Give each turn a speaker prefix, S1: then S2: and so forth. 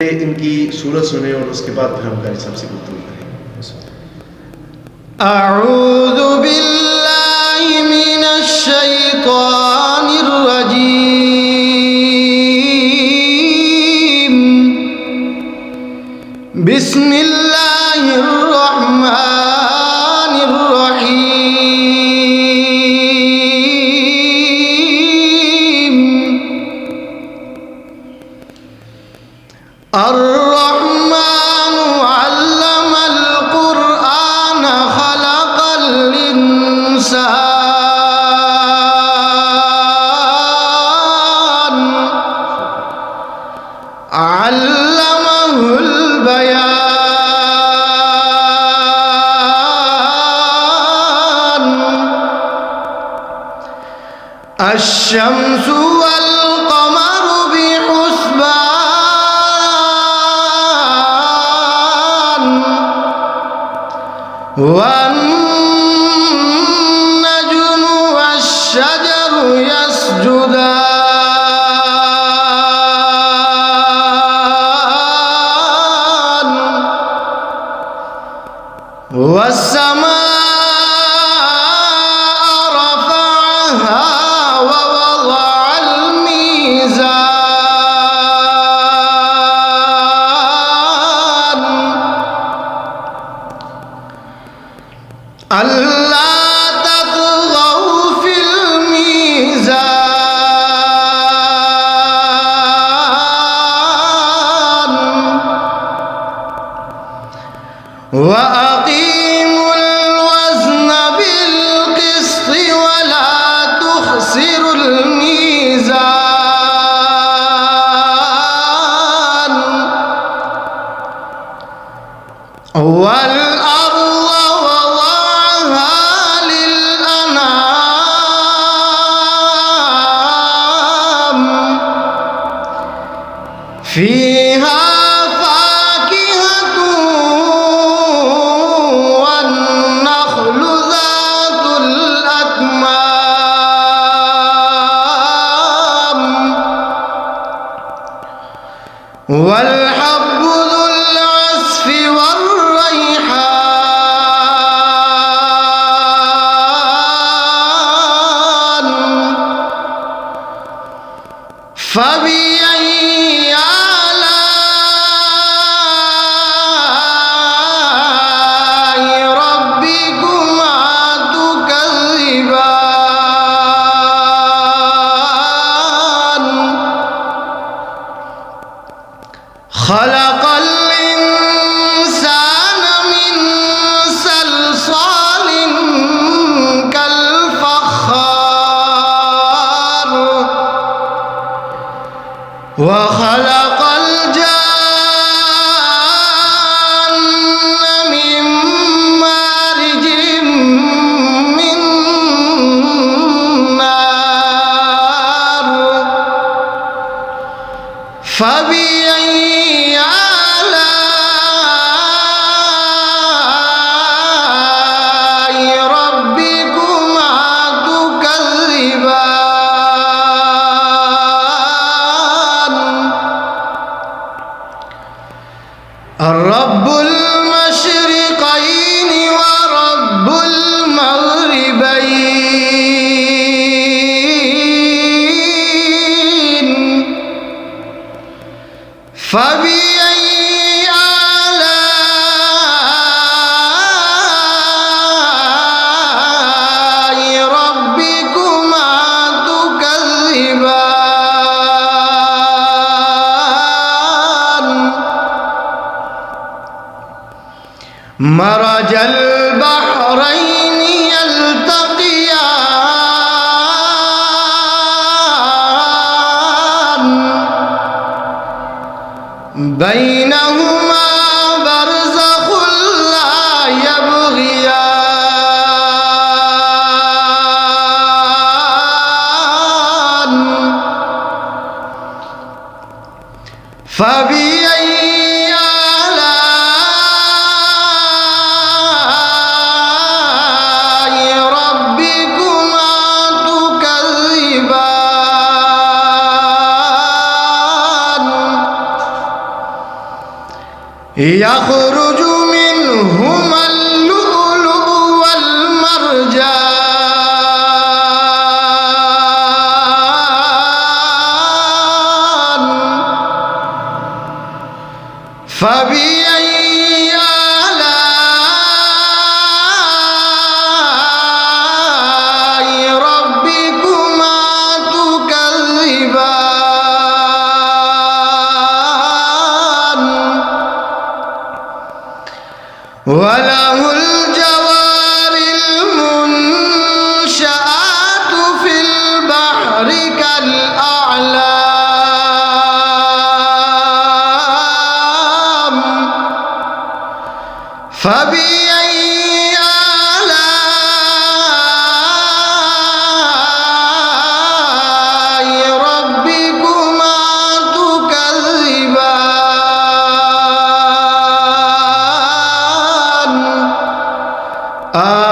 S1: पहले इनकी सूरत सुने और उसके बाद फिर हम कारी साहब से गुफ्तगू करें।
S2: अऊज़ु बिल्लाहि मिनश शैतानिर रजीम बिस्मिल्लाहिर रहमानिर रहीम अर्रहमानु अल्लमल कुरआन खलक़ल इंसान अल्लमहुल बयान अश्शम्सु वल क़मरु बिहुस्बान वन्नजुमु वश्शजरु यस्जुदान वस्समाअ रफ़अहा ववضعल मीज़ान अल्ला तत्गौ फिल मीज़ान वअक़ीमुल वज़्न बिल क़िस्ति वला तुख़सिरुल मीज़ान वल अर्ज़ वज़अहा लिल अनाम फ़ीहा والحب ذو العصف والريحان فبأي آلاء ربكما تكذبان خلق الإنسان من صلصال كالفخار وخلق الجان من مارج من نار فبأي آلاء ربكما تكذبان رب المشرقين ورب المغربين فبأي آلاء ربكما تكذبان مرج البحرين يلتقيان بينهما برزخ لا يبغيان فبأي آلاء ربكما تكذبان يخرج منهما اللؤلؤ والمرجان فبأي آلاء ربكما تكذبان وله الجوار المنشآت في البحر كالأعلام فبأي آلاء ربكما تكذبان